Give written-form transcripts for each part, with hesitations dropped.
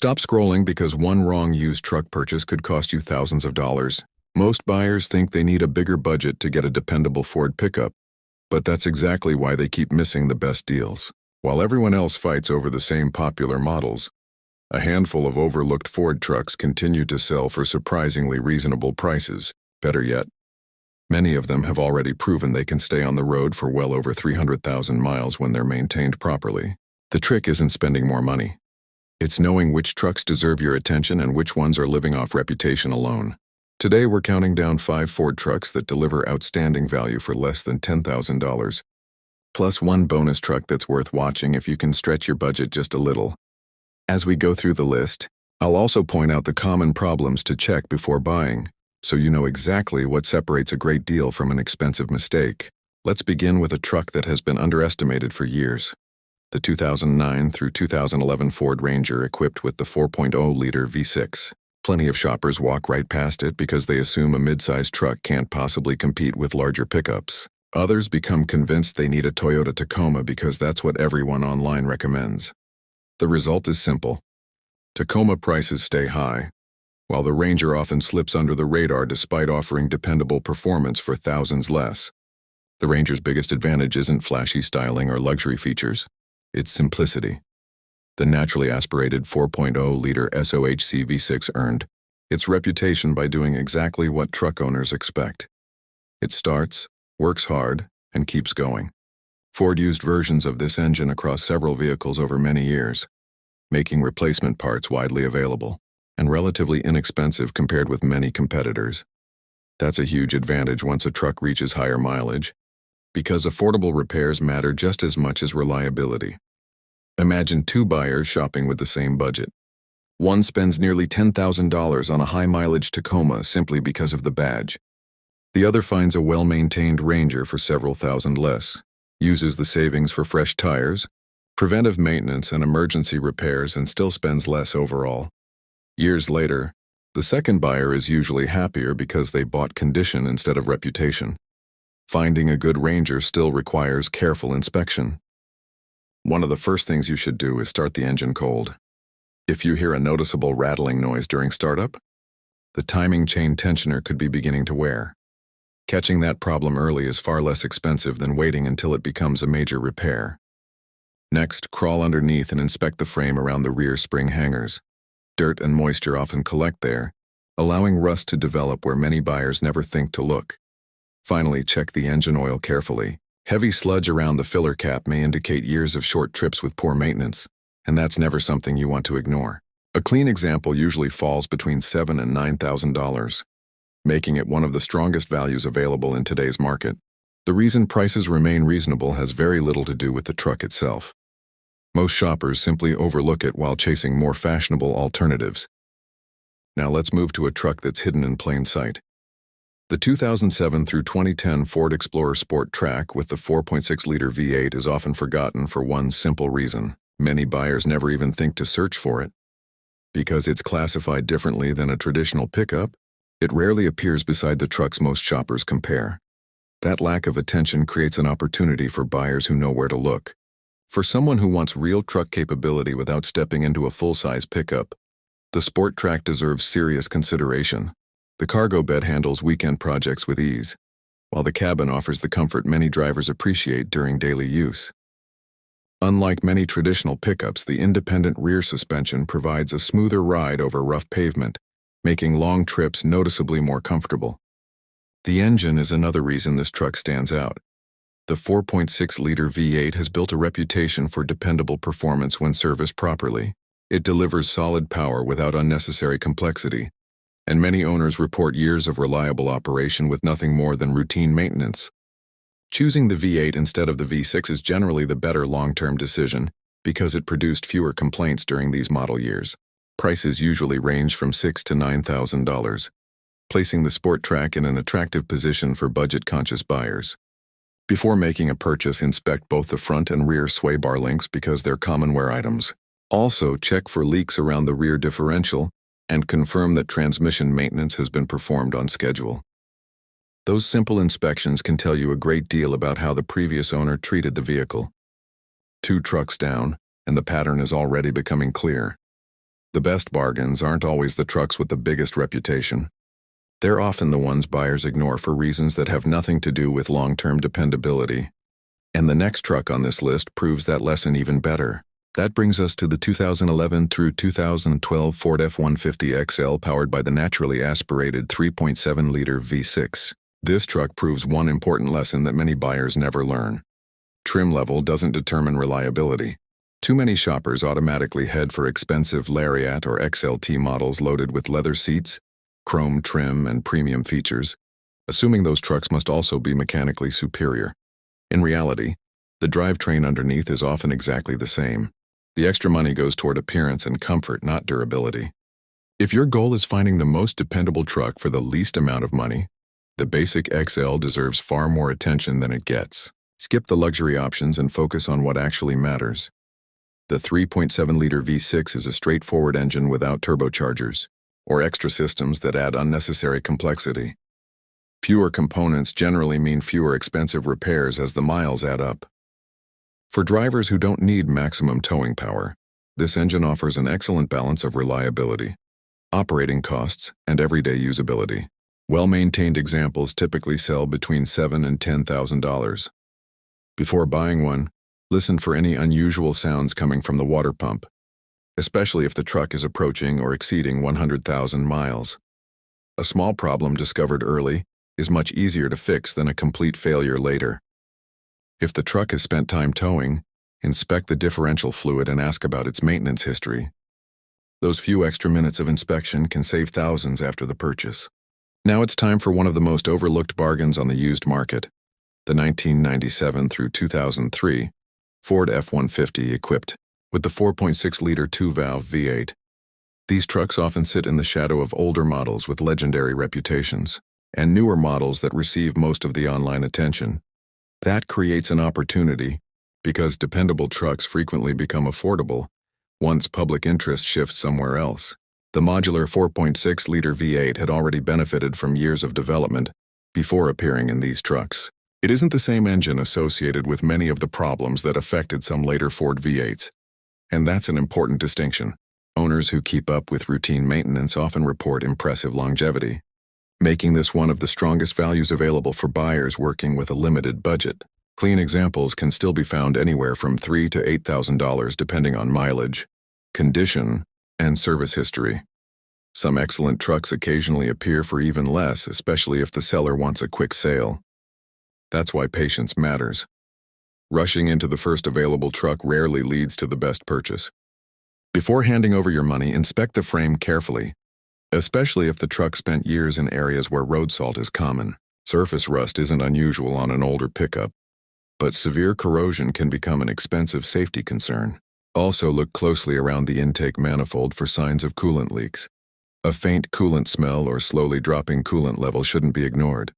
Stop scrolling because one wrong used truck purchase could cost you thousands of dollars. Most buyers think they need a bigger budget to get a dependable Ford pickup, but that's exactly why they keep missing the best deals. While everyone else fights over the same popular models, a handful of overlooked Ford trucks continue to sell for surprisingly reasonable prices. Better yet, many of them have already proven they can stay on the road for well over 300,000 miles when they're maintained properly. The trick isn't spending more money. It's knowing which trucks deserve your attention and which ones are living off reputation alone. Today we're counting down 5 Ford trucks that deliver outstanding value for less than $10,000. Plus one bonus truck that's worth watching if you can stretch your budget just a little. As we go through the list, I'll also point out the common problems to check before buying, so you know exactly what separates a great deal from an expensive mistake. Let's begin with a truck that has been underestimated for years. The 2009 through 2011 Ford Ranger equipped with the 4.0-liter V6. Plenty of shoppers walk right past it because they assume a mid-sized truck can't possibly compete with larger pickups. Others become convinced they need a Toyota Tacoma because that's what everyone online recommends. The result is simple. Tacoma prices stay high, while the Ranger often slips under the radar despite offering dependable performance for thousands less. The Ranger's biggest advantage isn't flashy styling or luxury features. It's simplicity. The naturally aspirated 4.0-liter SOHC V6 earned its reputation by doing exactly what truck owners expect. It starts, works hard, and keeps going. Ford used versions of this engine across several vehicles over many years, making replacement parts widely available and relatively inexpensive compared with many competitors. That's a huge advantage once a truck reaches higher mileage, because affordable repairs matter just as much as reliability. Imagine 2 buyers shopping with the same budget. One spends nearly $10,000 on a high-mileage Tacoma simply because of the badge. The other finds a well-maintained Ranger for several thousand less, uses the savings for fresh tires, preventive maintenance and emergency repairs, and still spends less overall. Years later, the second buyer is usually happier because they bought condition instead of reputation. Finding a good Ranger still requires careful inspection. One of the first things you should do is start the engine cold. If you hear a noticeable rattling noise during startup, the timing chain tensioner could be beginning to wear. Catching that problem early is far less expensive than waiting until it becomes a major repair. Next, crawl underneath and inspect the frame around the rear spring hangers. Dirt and moisture often collect there, allowing rust to develop where many buyers never think to look. Finally, check the engine oil carefully. Heavy sludge around the filler cap may indicate years of short trips with poor maintenance, and that's never something you want to ignore. A clean example usually falls between $7,000 and $9,000. Making it one of the strongest values available in today's market. The reason prices remain reasonable has very little to do with the truck itself. Most shoppers simply overlook it while chasing more fashionable alternatives. Now let's move to a truck that's hidden in plain sight. The 2007 through 2010 Ford Explorer Sport Trac with the 4.6-liter V8 is often forgotten for one simple reason. Many buyers never even think to search for it. Because it's classified differently than a traditional pickup, it rarely appears beside the trucks most shoppers compare. That lack of attention creates an opportunity for buyers who know where to look. For someone who wants real truck capability without stepping into a full-size pickup, the Sport Trac deserves serious consideration. The cargo bed handles weekend projects with ease, while the cabin offers the comfort many drivers appreciate during daily use. Unlike many traditional pickups, the independent rear suspension provides a smoother ride over rough pavement, making long trips noticeably more comfortable. The engine is another reason this truck stands out. The 4.6-liter V8 has built a reputation for dependable performance when serviced properly. It delivers solid power without unnecessary complexity, and many owners report years of reliable operation with nothing more than routine maintenance. Choosing the V8 instead of the V6 is generally the better long-term decision because it produced fewer complaints during these model years. Prices usually range from $6,000 to $9,000, placing the Sport Trac in an attractive position for budget-conscious buyers. Before making a purchase, inspect both the front and rear sway bar links because they're common wear items. Also, check for leaks around the rear differential and confirm that transmission maintenance has been performed on schedule. Those simple inspections can tell you a great deal about how the previous owner treated the vehicle. 2 trucks down, and the pattern is already becoming clear. The best bargains aren't always the trucks with the biggest reputation. They're often the ones buyers ignore for reasons that have nothing to do with long-term dependability. And the next truck on this list proves that lesson even better. That brings us to the 2011 through 2012 Ford F-150 XL powered by the naturally aspirated 3.7-liter V6. This truck proves one important lesson that many buyers never learn. Trim level doesn't determine reliability. Too many shoppers automatically head for expensive Lariat or XLT models loaded with leather seats, chrome trim, and premium features, assuming those trucks must also be mechanically superior. In reality, the drivetrain underneath is often exactly the same. The extra money goes toward appearance and comfort, not durability. If your goal is finding the most dependable truck for the least amount of money, the basic XL deserves far more attention than it gets. Skip the luxury options and focus on what actually matters. The 3.7-liter V6 is a straightforward engine without turbochargers or extra systems that add unnecessary complexity. Fewer components generally mean fewer expensive repairs as the miles add up. For drivers who don't need maximum towing power, this engine offers an excellent balance of reliability, operating costs, and everyday usability. Well-maintained examples typically sell between $7,000 and $10,000. Before buying one, listen for any unusual sounds coming from the water pump, especially if the truck is approaching or exceeding 100,000 miles. A small problem discovered early is much easier to fix than a complete failure later. If the truck has spent time towing, inspect the differential fluid and ask about its maintenance history. Those few extra minutes of inspection can save thousands after the purchase. Now it's time for one of the most overlooked bargains on the used market, the 1997 through 2003 Ford F-150 equipped with the 4.6-liter 2-valve V8. These trucks often sit in the shadow of older models with legendary reputations, and newer models that receive most of the online attention. That creates an opportunity, because dependable trucks frequently become affordable once public interest shifts somewhere else. The modular 4.6-liter V8 had already benefited from years of development before appearing in these trucks. It isn't the same engine associated with many of the problems that affected some later Ford V8s, and that's an important distinction. Owners who keep up with routine maintenance often report impressive longevity, making this one of the strongest values available for buyers working with a limited budget. Clean examples can still be found anywhere from $3,000 to $8,000 depending on mileage, condition, and service history. Some excellent trucks occasionally appear for even less, especially if the seller wants a quick sale. That's why patience matters. Rushing into the first available truck rarely leads to the best purchase. Before handing over your money, inspect the frame carefully, especially if the truck spent years in areas where road salt is common. Surface rust isn't unusual on an older pickup, but severe corrosion can become an expensive safety concern. Also, look closely around the intake manifold for signs of coolant leaks. A faint coolant smell or slowly dropping coolant level shouldn't be ignored.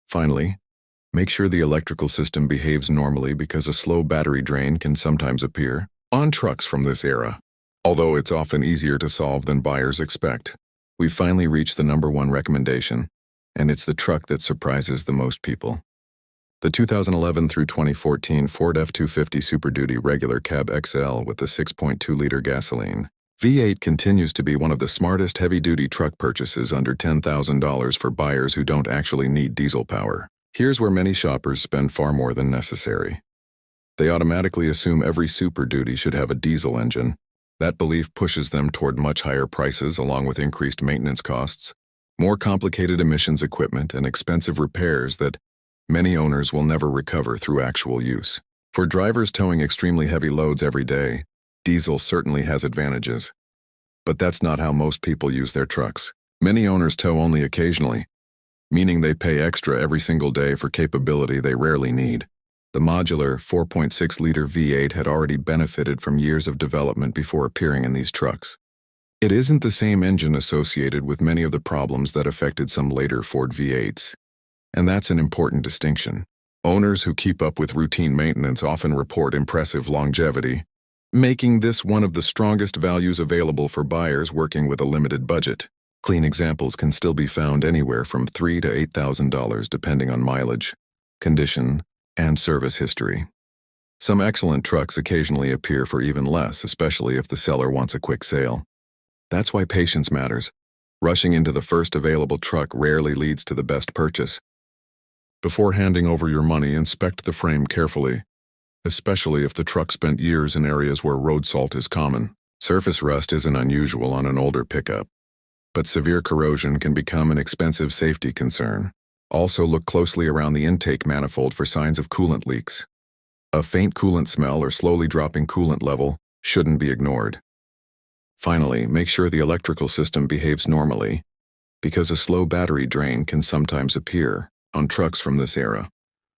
Finally, make sure the electrical system behaves normally because a slow battery drain can sometimes appear on trucks from this era. Although it's often easier to solve than buyers expect. We've finally reached the #1 recommendation, and it's the truck that surprises the most people. The 2011 through 2014 Ford F-250 Super Duty Regular Cab XL with the 6.2-liter gasoline. V8 continues to be one of the smartest heavy-duty truck purchases under $10,000 for buyers who don't actually need diesel power. Here's where many shoppers spend far more than necessary. They automatically assume every Super Duty should have a diesel engine. That belief pushes them toward much higher prices along with increased maintenance costs, more complicated emissions equipment, and expensive repairs that many owners will never recover through actual use. For drivers towing extremely heavy loads every day, diesel certainly has advantages. But that's not how most people use their trucks. Many owners tow only occasionally, meaning they pay extra every single day for capability they rarely need. The modular 4.6-liter V8 had already benefited from years of development before appearing in these trucks. It isn't the same engine associated with many of the problems that affected some later Ford V8s. And that's an important distinction. Owners who keep up with routine maintenance often report impressive longevity, making this one of the strongest values available for buyers working with a limited budget. Clean examples can still be found anywhere from $3,000 to $8,000 depending on mileage, condition, and service history. Some excellent trucks occasionally appear for even less, especially if the seller wants a quick sale. That's why patience matters. Rushing into the first available truck rarely leads to the best purchase. Before handing over your money, inspect the frame carefully, especially if the truck spent years in areas where road salt is common. Surface rust isn't unusual on an older pickup, but severe corrosion can become an expensive safety concern. Also, look closely around the intake manifold for signs of coolant leaks. A faint coolant smell or slowly dropping coolant level shouldn't be ignored. Finally, make sure the electrical system behaves normally, because a slow battery drain can sometimes appear on trucks from this era,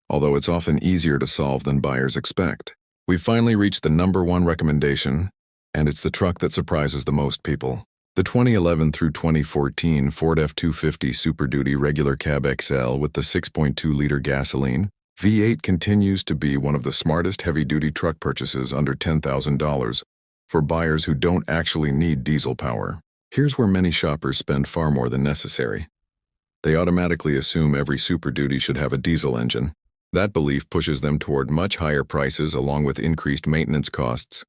although it's often easier to solve than buyers expect. We've finally reached the #1 recommendation, and it's the truck that surprises the most people. The 2011 through 2014 Ford F-250 Super Duty Regular Cab XL with the 6.2-liter gasoline V8 continues to be one of the smartest heavy-duty truck purchases under $10,000 for buyers who don't actually need diesel power. Here's where many shoppers spend far more than necessary. They automatically assume every Super Duty should have a diesel engine. That belief pushes them toward much higher prices along with increased maintenance costs,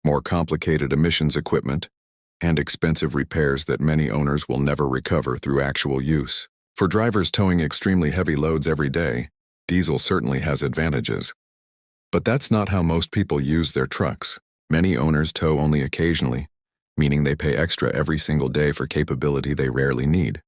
more complicated emissions equipment, and expensive repairs that many owners will never recover through actual use. For drivers towing extremely heavy loads every day, diesel certainly has advantages. But that's not how most people use their trucks. Many owners tow only occasionally, meaning they pay extra every single day for capability they rarely need.